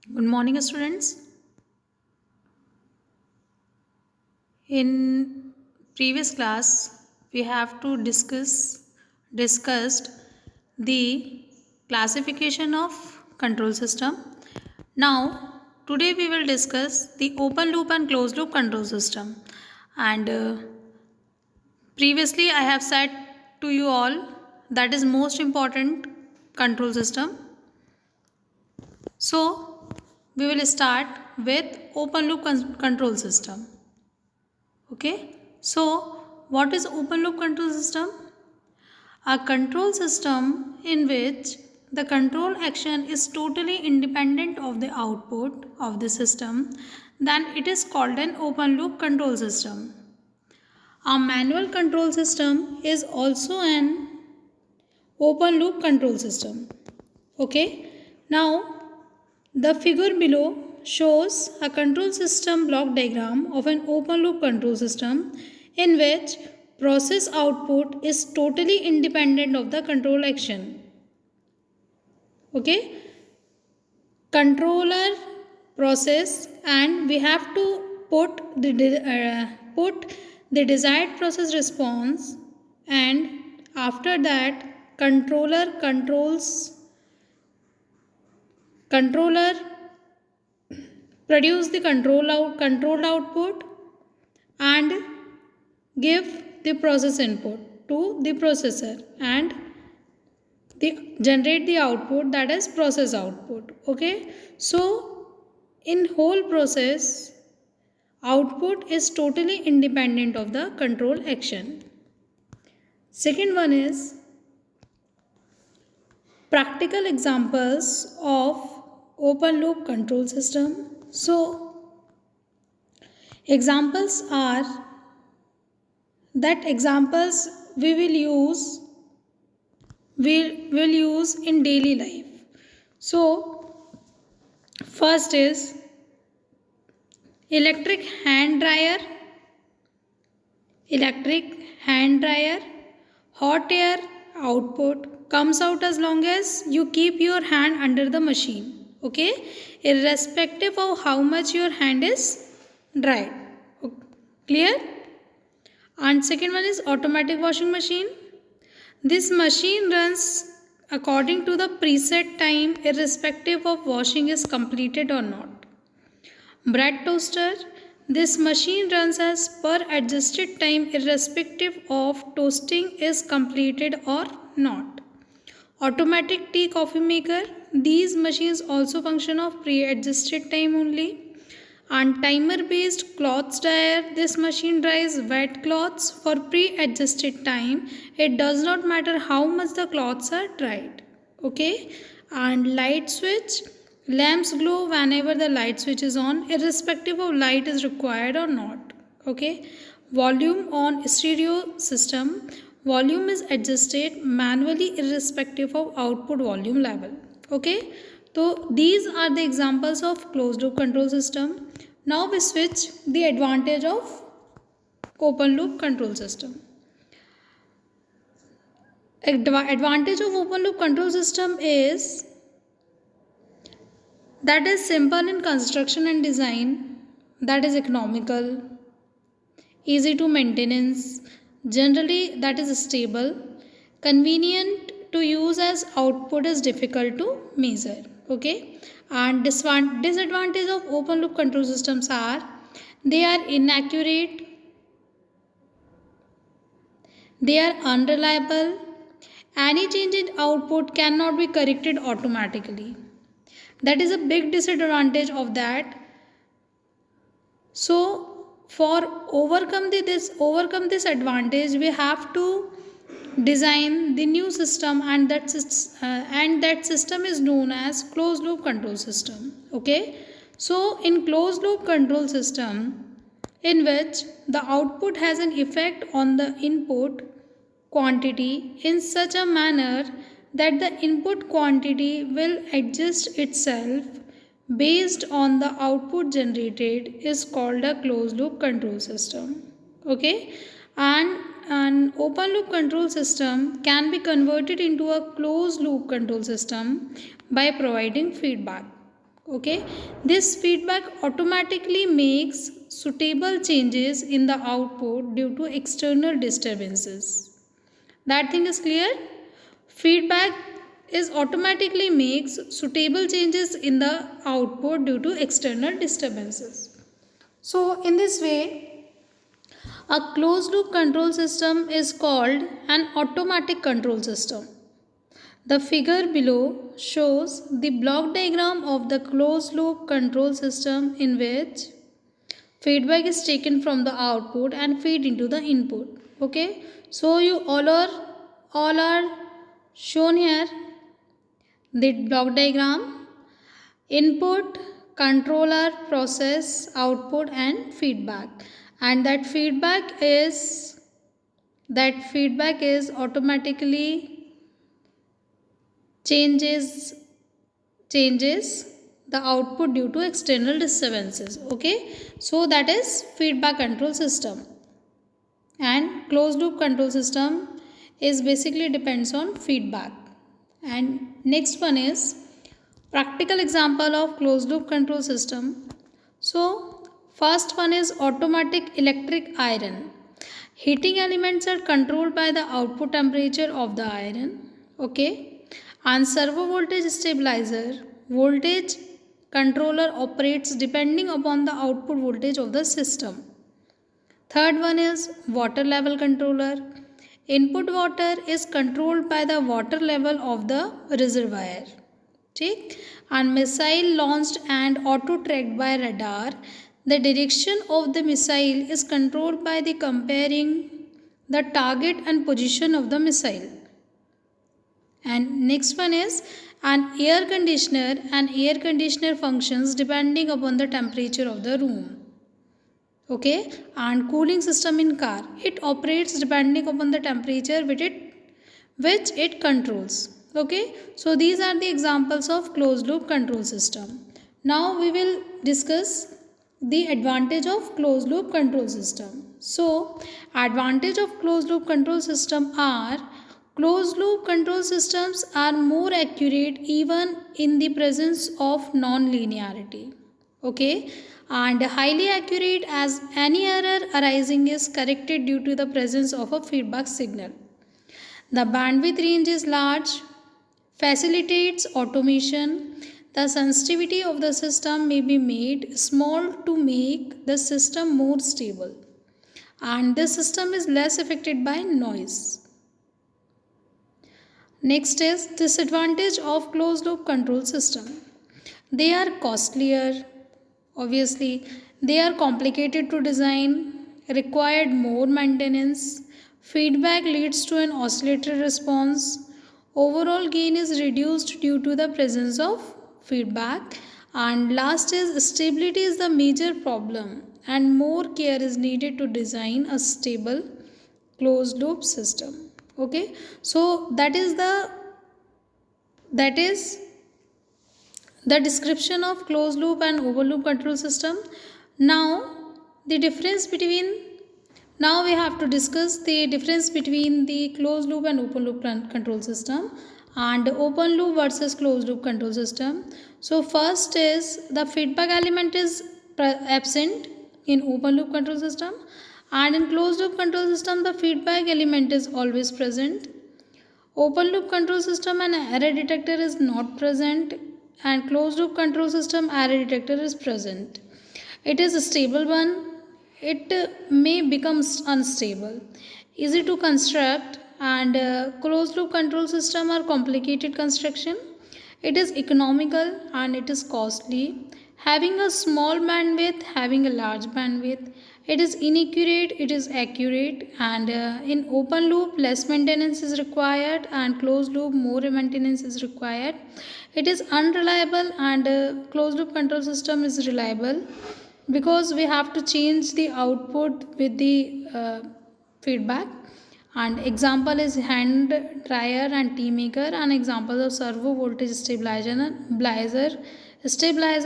Good morning, students. In previous class, we have to discussed the classification of control system. Now, today we will discuss the open loop and closed loop control system. And previously, I have said to you all that is most important control system. So, we will start with open loop control system. Okay, so what is open loop control system? A control system in which the control action is totally independent of the output of the system, then it is called an open loop control system. A manual control system is also an open loop control system. Okay, now the figure below shows a control system block diagram of an open loop control system in which process output is totally independent of the control action. Okay, controller process, and we have to put the desired process response, and after that controller produce the controlled output and give the process input to the processor, and generate the output, that is process output. Okay, so in whole process output is totally independent of the control action. Second one is practical examples of open loop control system. So examples are that examples we will use in daily life. So first is electric hand dryer. Hot air output comes out as long as you keep your hand under the machine. Okay, irrespective of how much your hand is dried. Clear? And second one is automatic washing machine. This machine runs according to the preset time irrespective of washing is completed or not. Bread toaster. This machine runs as per adjusted time irrespective of toasting is completed or not. Automatic tea coffee maker. These machines also function of pre-adjusted time only. And timer based clothes dryer. This machine dries wet clothes for pre-adjusted time. It does not matter how much the clothes are dried. Okay. And light switch. Lamps glow whenever the light switch is on, irrespective of light is required or not. Okay. Volume on stereo system. Volume is adjusted manually irrespective of output volume level. Okay. So these are the examples of closed loop control system. Now we switch the advantage of open loop control system. Advantage of open loop control system is that is simple in construction and design, that is economical, easy to maintenance, generally that is stable, convenient to use as output is difficult to measure. Okay, and disadvantage of open loop control systems are they are inaccurate, they are unreliable, any change in output cannot be corrected automatically. That is a big disadvantage of that. So for overcome this advantage, we have to design the new system, and that system is known as closed loop control system. Okay, so in closed loop control system, in which the output has an effect on the input quantity in such a manner that the input quantity will adjust itself based on the output generated is called a closed loop control system. Okay, and an open loop control system can be converted into a closed loop control system by providing feedback. Okay, this feedback automatically makes suitable changes in the output due to external disturbances. That thing is clear? Feedback is automatically makes suitable changes in the output due to external disturbances. So in this way, a closed loop control system is called an automatic control system. The figure below shows the block diagram of the closed loop control system in which feedback is taken from the output and feed into the input. Okay, so you all are shown here the block diagram: input, controller, process, output, and feedback. And that feedback is automatically changes the output due to external disturbances. Okay, so that is feedback control system. And closed loop control system is basically depends on feedback. And next one is practical example of closed loop control system. So first one is automatic electric iron. Heating elements are controlled by the output temperature of the iron. Okay, and servo voltage stabilizer. Voltage controller operates depending upon the output voltage of the system. Third one is water level controller. Input water is controlled by the water level of the reservoir. ठीक, and missile launched and auto tracked by radar. The direction of the missile is controlled by the comparing the target and position of the missile. And next one is an air conditioner. An air conditioner functions depending upon the temperature of the room. Okay, and cooling system in car, it operates depending upon the temperature which it controls. Okay, so these are the examples of closed loop control system. Now we will discuss the advantage of closed loop control system. So advantage of closed loop control system are: closed loop control systems are more accurate even in the presence of non-linearity. Okay, and highly accurate as any error arising is corrected due to the presence of a feedback signal. The bandwidth range is large, facilitates automation. The sensitivity of the system may be made small to make the system more stable, and the system is less affected by noise. Next is disadvantage of closed loop control system. They are costlier, obviously, they are complicated to design, required more maintenance, feedback leads to an oscillatory response, overall gain is reduced due to the presence of feedback, and last is stability is the major problem and more care is needed to design a stable closed loop system. Okay, so that is the description of closed loop and open loop control system. Now the difference between now we have to discuss the difference between the closed loop and open loop control system, and open loop versus closed loop control system. So first is the feedback element is absent in open loop control system, and in closed loop control system the feedback element is always present. Open loop control system and error detector is not present, and closed loop control system error detector is present. It is a stable one. It may become unstable, easy to construct, and closed loop control system are complicated construction. It is economical and it is costly. Having a small bandwidth, having a large bandwidth. It is inaccurate, it is accurate, and in open loop less maintenance is required, and closed loop more maintenance is required. It is unreliable, and closed loop control system is reliable because we have to change the output with the feedback. And example is hand dryer and tea maker, and examples of servo voltage stabilizer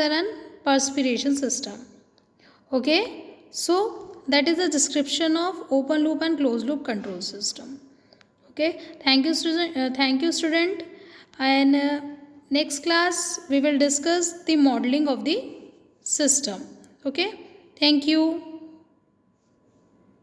and perspiration system. Okay, so that is the description of open loop and closed loop control system. Okay, thank you student, and Next class we will discuss the modeling of the system. Okay, thank you.